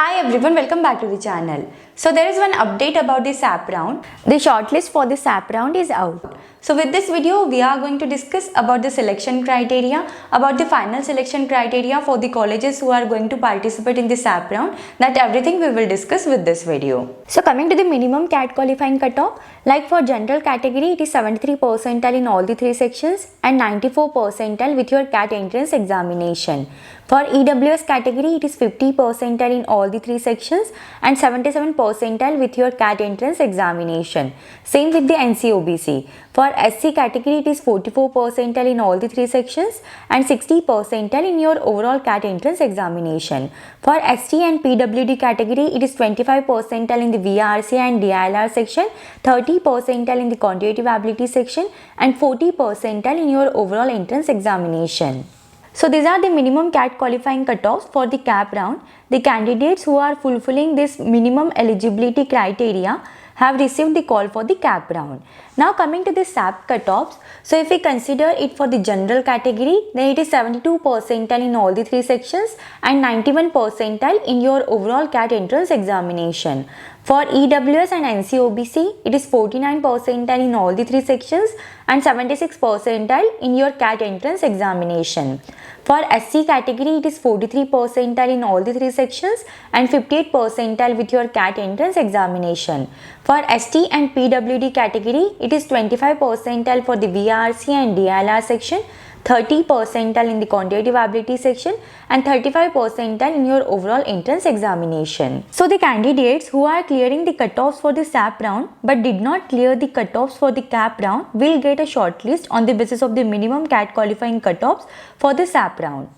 Hi everyone, welcome back to the channel. So there is one update about the SAP round. The shortlist for the SAP round is out. So with this video, we are going to discuss about the selection criteria, about the final selection criteria for the colleges who are going to participate in the SAP round. That everything we will discuss with this video. So coming to the minimum CAT qualifying cutoff, like for general category, it is 73 percentile in all the three sections and 94 percentile with your CAT entrance examination. For EWS category, it is 50 percentile in all the three sections and 77 percentile with your CAT entrance examination. Same with the NCOBC. For SC category, it is 44 percentile in all the three sections and 60 percentile in your overall CAT entrance examination. For ST and PWD category, it is 25 percentile in the VRC and DILR section, 30 percentile in the quantitative ability section and 40 percentile in your overall entrance examination. So these are the minimum CAT qualifying cutoffs for the CAP round. The candidates who are fulfilling this minimum eligibility criteria have received the call for the CAP round. Now coming to the SAP cutoffs, so if we consider it for the general category, then it is 72 percentile in all the three sections and 91 percentile in your overall CAT entrance examination. For EWS and NCOBC, it is 49 percentile in all the three sections and 76 percentile in your CAT entrance examination. For SC category, it is 43 percentile in all the three sections and 58 percentile with your CAT entrance examination. For ST and PWD category, it is 25 percentile for the VRC and DILR section, 30 percentile in the quantitative ability section and 35 percentile in your overall entrance examination. So the candidates who are clearing the cutoffs for the SAP round but did not clear the cutoffs for the CAP round will get a shortlist on the basis of the minimum CAT qualifying cutoffs for the SAP round.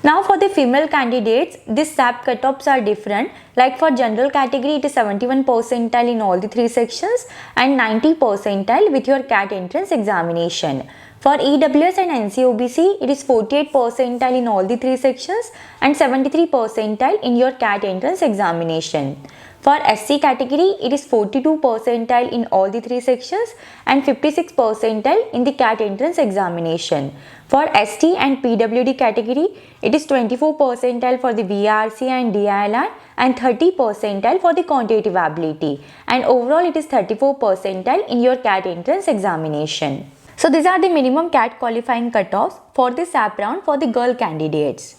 Now for the female candidates, these SAP cutoffs are different. Like for general category, it is 71 percentile in all the three sections and 90 percentile with your CAT entrance examination. For EWS and NCOBC, it is 48 percentile in all the three sections and 73 percentile in your CAT entrance examination. For SC category, it is 42 percentile in all the three sections and 56 percentile in the CAT entrance examination. For ST and PWD category, it is 24 percentile for the VRC and DILR and 30 percentile for the quantitative ability. And overall, it is 34 percentile in your CAT entrance examination. So these are the minimum CAT qualifying cutoffs for the SAP round for the girl candidates.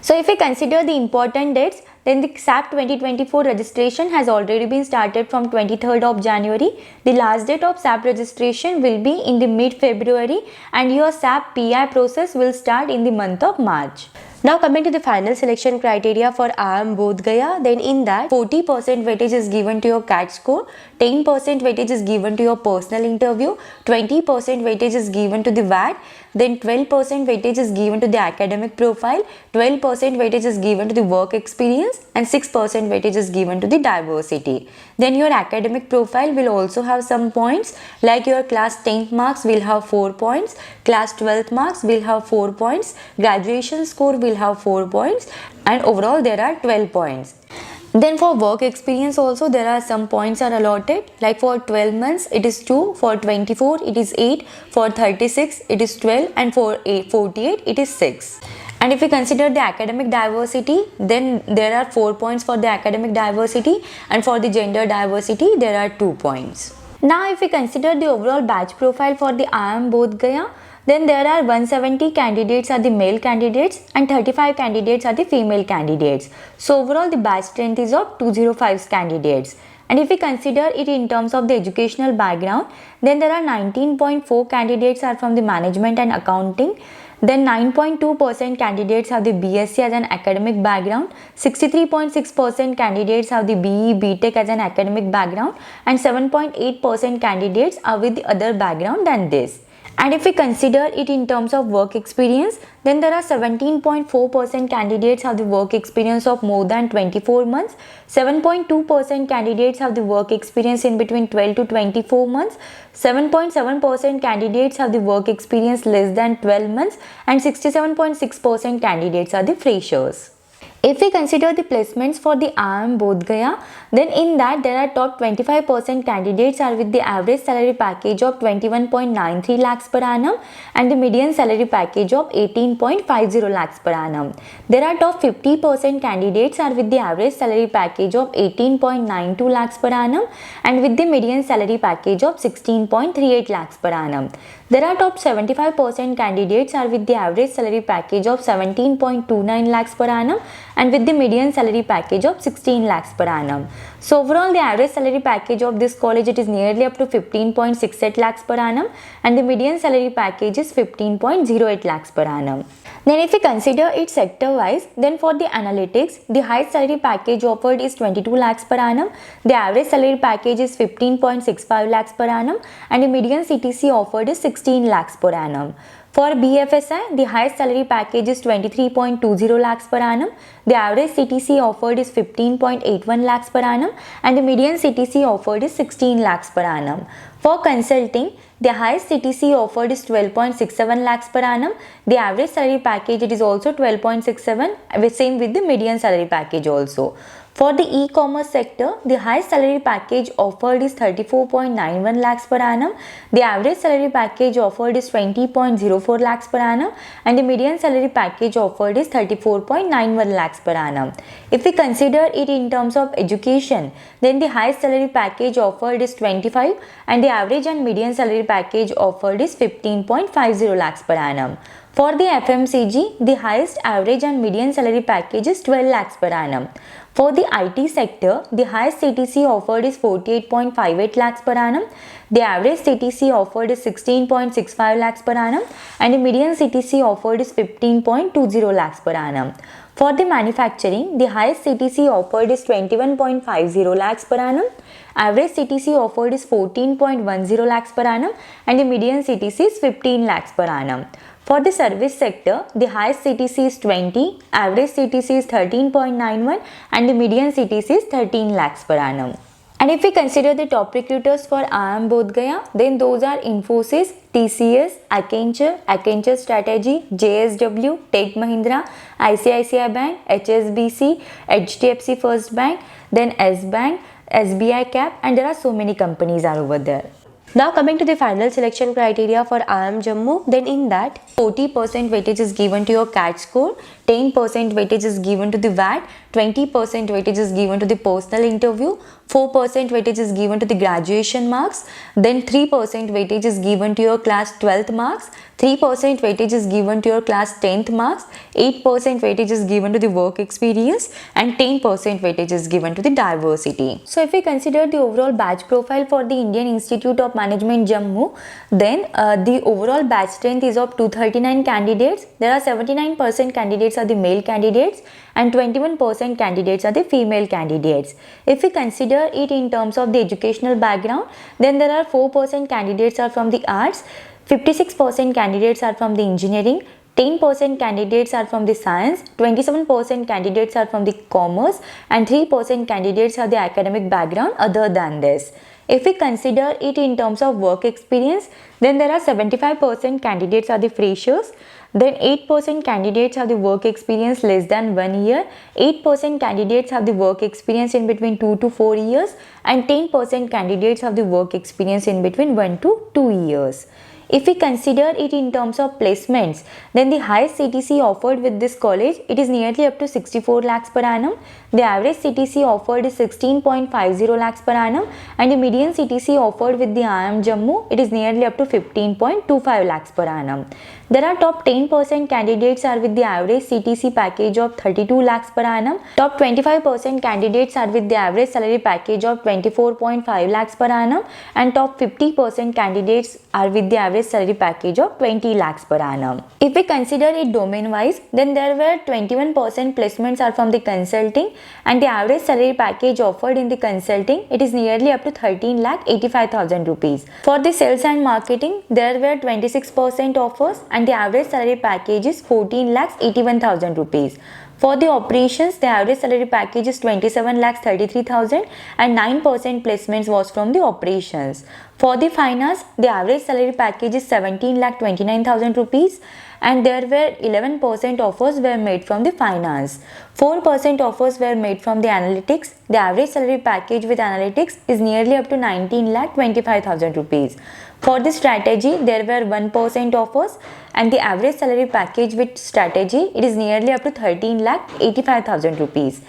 So if we consider the important dates, then the SAP 2024 registration has already been started from 23rd of January. The last date of SAP registration will be in the mid-February and your SAP PI process will start in the month of March. Now coming to the final selection criteria for IIM Bodh Gaya, then in that 40% weightage is given to your CAT score, 10% weightage is given to your personal interview, 20% weightage is given to the VAT, then 12% weightage is given to the academic profile, 12% weightage is given to the work experience and 6% weightage is given to the diversity. Then your academic profile will also have some points, like your class 10th marks will have 4 points, class 12th marks will have 4 points, graduation score will have 4 points and overall there are 12 points. Then for work experience also there are some points are allotted, like for 12 months it is 2, for 24 it is 8, for 36 it is 12 and for 48 it is 6. And if we consider the academic diversity, then there are 4 points for the academic diversity and for the gender diversity there are 2 points. Now if we consider the overall batch profile for the IIM Bodh Gaya, then there are 170 candidates are the male candidates and 35 candidates are the female candidates. So overall the batch strength is of 205 candidates. And if we consider it in terms of the educational background, then there are 19.4 candidates are from the management and accounting. Then 9.2% candidates have the BSc as an academic background, 63.6% candidates have the BE BTech as an academic background and 7.8% candidates are with the other background than this. And if we consider it in terms of work experience, then there are 17.4% candidates have the work experience of more than 24 months, 7.2% candidates have the work experience in between 12 to 24 months, 7.7% candidates have the work experience less than 12 months and 67.6% candidates are the freshers. If we consider the placements for the IIM Bodh Gaya, then in that there are top 25% candidates are with the average salary package of 21.93 lakhs per annum and the median salary package of 18.50 lakhs per annum. There are top 50% candidates are with the average salary package of 18.92 lakhs per annum and with the median salary package of 16.38 lakhs per annum. There are top 75% candidates are with the average salary package of 17.29 lakhs per annum and with the median salary package of 16 lakhs per annum. So overall the average salary package of this college, it is nearly up to 15.68 lakhs per annum and the median salary package is 15.08 lakhs per annum. Then if we consider it sector wise, then for the analytics, the highest salary package offered is 22 lakhs per annum, the average salary package is 15.65 lakhs per annum and the median CTC offered is 16 lakhs per annum. For BFSI, the highest salary package is 23.20 lakhs per annum, the average CTC offered is 15.81 lakhs per annum and the median CTC offered is 16 lakhs per annum. For consulting, the highest CTC offered is 12.67 lakhs per annum, the average salary package it is also 12.67, same with the median salary package also. For the e-commerce sector, the highest salary package offered is 34.91 lakhs per annum, the average salary package offered is 20.04 lakhs per annum and the median salary package offered is 34.91 lakhs per annum. If we consider it in terms of education, then the highest salary package offered is 25 and the average and median salary package offered is 15.50 lakhs per annum. For the FMCG, the highest average and median salary package is 12 lakhs per annum. For the IT sector, the highest CTC offered is 48.58 lakhs per annum, the average CTC offered is 16.65 lakhs per annum and the median CTC offered is 15.20 lakhs per annum. For the manufacturing, the highest CTC offered is 21.50 lakhs per annum, average CTC offered is 14.10 lakhs per annum and the median CTC is 15 lakhs per annum. For the service sector, the highest CTC is 20, average CTC is 13.91 and the median CTC is 13 lakhs per annum. And if we consider the top recruiters for IIM Bodh Gaya, then those are Infosys, TCS, Accenture Strategy, JSW, Tech Mahindra, ICICI Bank, HSBC, HDFC First Bank, then S Bank, SBI Cap, and there are so many companies are over there. Now coming to the final selection criteria for IIM Jammu, then in that 40% weightage is given to your CAT score, 10% weightage is given to the VAT, 20% weightage is given to the personal interview, 4% weightage is given to the graduation marks, then 3% weightage is given to your class 12th marks, 3% weightage is given to your class 10th marks, 8% weightage is given to the work experience and 10% weightage is given to the diversity. So if we consider the overall batch profile for the Indian Institute of Management Jammu, then the overall batch strength is of 239 candidates. There are 79% candidates are the male candidates and 21% candidates are the female candidates. If we consider it in terms of the educational background, then there are 4% candidates are from the arts, 56% candidates are from the engineering, 10% candidates are from the science, 27% candidates are from the commerce and 3% candidates are the academic background other than this. If we consider it in terms of work experience, then there are 75% candidates are the freshers, then 8% candidates have the work experience less than 1 year, 8% candidates have the work experience in between 2 to 4 years and 10% candidates have the work experience in between 1 to 2 years. If we consider it in terms of placements, then the highest CTC offered with this college, it is nearly up to 64 lakhs per annum. The average CTC offered is 16.50 lakhs per annum and the median CTC offered with the IIM Jammu, it is nearly up to 15.25 lakhs per annum. There are top 10% candidates are with the average CTC package of 32 lakhs per annum. Top 25% candidates are with the average salary package of 24.5 lakhs per annum and top 50% candidates are with the average salary package of 20 lakhs per annum. If we consider it domain wise, then there were 21% placements are from the consulting and the average salary package offered in the consulting, it is nearly up to 13 lakh 85,000 rupees. For the sales and marketing, there were 26% offers and the average salary package is 14 lakhs 81,000 rupees. For the operations, the average salary package is 27 lakhs 33,000 and 9% placements was from the operations. For the finance, the average salary package is 17 lakh 29,000 rupees and there were 11% offers were made from the finance. 4% offers were made from the analytics. The average salary package with analytics is nearly up to 19,25,000 rupees. For the strategy, there were 1% offers, and the average salary package with strategy, it is nearly up to 13,85,000 rupees.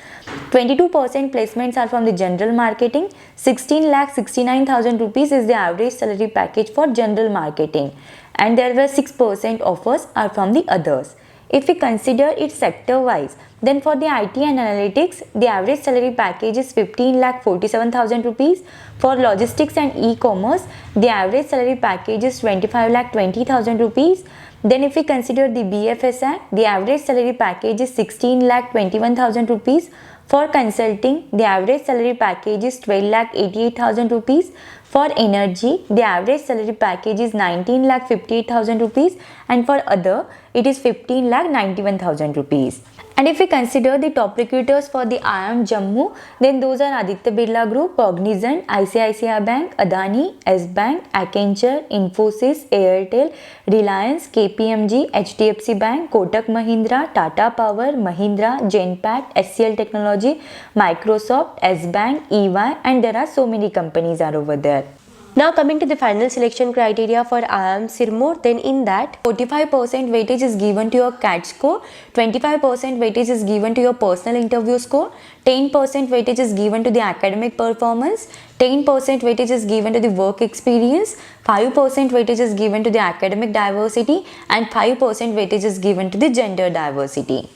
22% placements are from the general marketing. 16,69,000 rupees is the average salary package for general marketing, and there were 6% offers are from the others. If we consider it sector wise, then for the IT and analytics, the average salary package is 15,47,000 rupees. For logistics and e-commerce, the average salary package is 25,20,000 rupees. Then if we consider the BFSI, the average salary package is 16,21,000 rupees. For consulting, the average salary package is 12,88,000 rupees. For energy, the average salary package is 19,58,000 rupees, and for other, it is 15,91,000 rupees. And if we consider the top recruiters for the IIM Jammu, then those are Aditya Birla Group, Cognizant, ICICI Bank, Adani, S Bank, Accenture, Infosys, Airtel, Reliance, KPMG, HDFC Bank, Kotak Mahindra, Tata Power, Mahindra, Genpact, SCL Technology, Microsoft, S Bank, EY, and there are so many companies are over there. Now coming to the final selection criteria for IIM Sirmoor, then in that 45% weightage is given to your CAT score, 25% weightage is given to your personal interview score, 10% weightage is given to the academic performance, 10% weightage is given to the work experience, 5% weightage is given to the academic diversity, and 5% weightage is given to the gender diversity.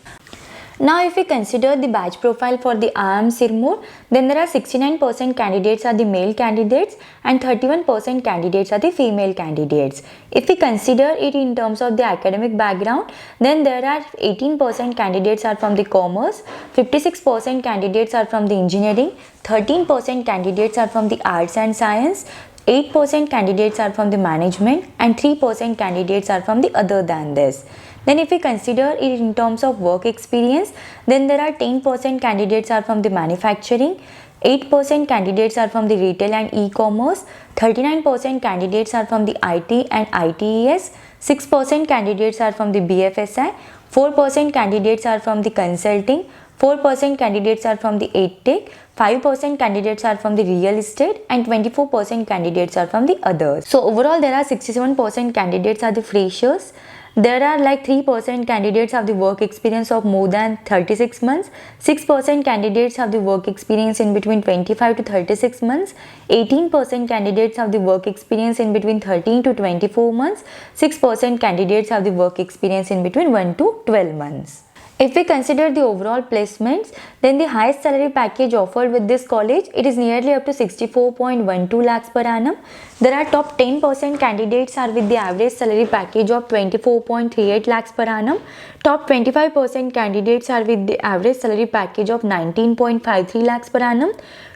Now if we consider the batch profile for the IIM Sirmoor, then there are 69% candidates are the male candidates and 31% candidates are the female candidates. If we consider it in terms of the academic background, then there are 18% candidates are from the commerce, 56% candidates are from the engineering, 13% candidates are from the arts and science, 8% candidates are from the management, and 3% candidates are from the other than this. Then if we consider it in terms of work experience, then there are 10% candidates are from the manufacturing, 8% candidates are from the retail and e-commerce, 39% candidates are from the IT and ITES, 6% candidates are from the BFSI, 4% candidates are from the consulting, 4% candidates are from the EdTech, 5% candidates are from the real estate, and 24% candidates are from the others. So overall there are 67% candidates are the freshers. There are like 3% candidates have the work experience of more than 36 months, 6% candidates have the work experience in between 25 to 36 months, 18% candidates have the work experience in between 13 to 24 months, 6% candidates have the work experience in between 1 to 12 months. If we consider the overall placements, then the highest salary package offered with this college, it is nearly up to 64.12 lakhs per annum. There are top 10% candidates are with the average salary package of 24.38 lakhs per annum. Top 25% candidates are with the average salary package of 19.53 lakhs per annum.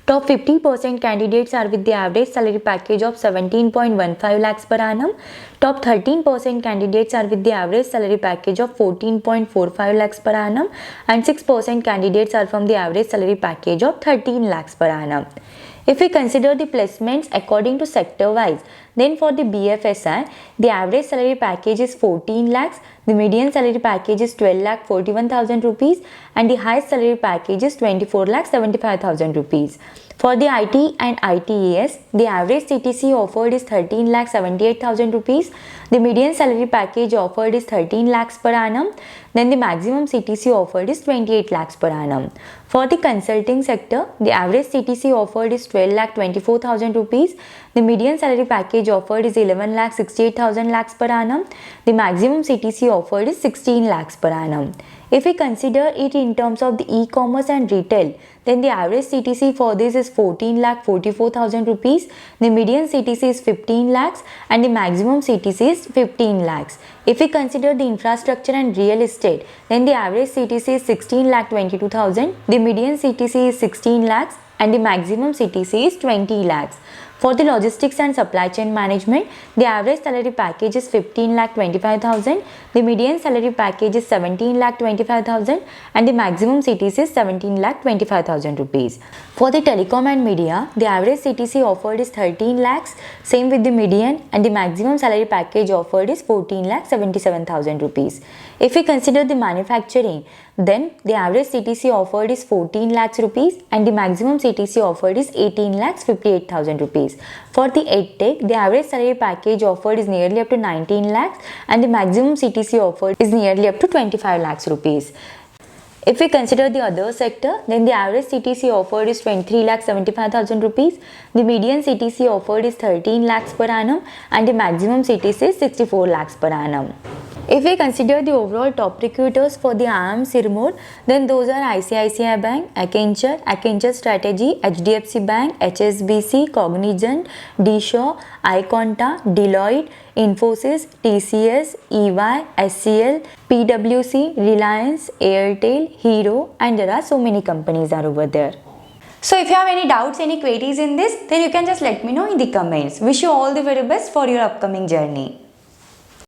Top 50% candidates are with the average salary package of 17.15 lakhs per annum. Top 13% candidates are with the average salary package of 14.45 lakhs per annum, and 6% candidates are from the average salary package of 13 lakhs per annum. If we consider the placements according to sector wise, then for the BFSI, the average salary package is 14 lakhs, the median salary package is 12,41,000 rupees, and the highest salary package is 24,75,000 rupees. For the IT and ITES, the average CTC offered is 13,78,000 rupees. The median salary package offered is 13 lakhs per annum. Then the maximum CTC offered is 28 lakhs per annum. For the consulting sector, the average CTC offered is 12,24,000 rupees. The median salary package offered is 11,68,000 lakhs per annum. The maximum CTC offered is 16 lakhs per annum. If we consider it in terms of the e-commerce and retail, then the average CTC for this is 14,44,000 rupees. The median CTC is 15 lakhs and the maximum CTC is 15 lakhs. If we consider the infrastructure and real estate, then the average CTC is 16,22,000. The median CTC is 16 lakhs and the maximum CTC is 20 lakhs. For the logistics and supply chain management, the average salary package is 15,25,000, the median salary package is 17,25,000 and the maximum CTC is 17,25,000 rupees. For the telecom and media, the average CTC offered is 13 lakhs, same with the median, and the maximum salary package offered is 14,77,000 rupees. If we consider the manufacturing, then the average CTC offered is 14 lakhs rupees and the maximum CTC offered is 18 lakhs 58,000 rupees. For the EdTech, the average salary package offered is nearly up to 19 lakhs and the maximum CTC offered is nearly up to 25 lakhs rupees. If we consider the other sector, then the average CTC offered is 23,75,000 rupees, the median CTC offered is 13 lakhs per annum and the maximum CTC is 64 lakhs per annum. If we consider the overall top recruiters for the IIM Sirmoor, then those are ICICI Bank, Accenture Strategy, HDFC Bank, HSBC, Cognizant, D-Shaw, Iconta, Deloitte, Infosys, TCS, EY, SCL, PwC, Reliance, Airtel, Hero, and there are so many companies are over there. So if you have any doubts, any queries in this, then you can just let me know in the comments. Wish you all the very best for your upcoming journey.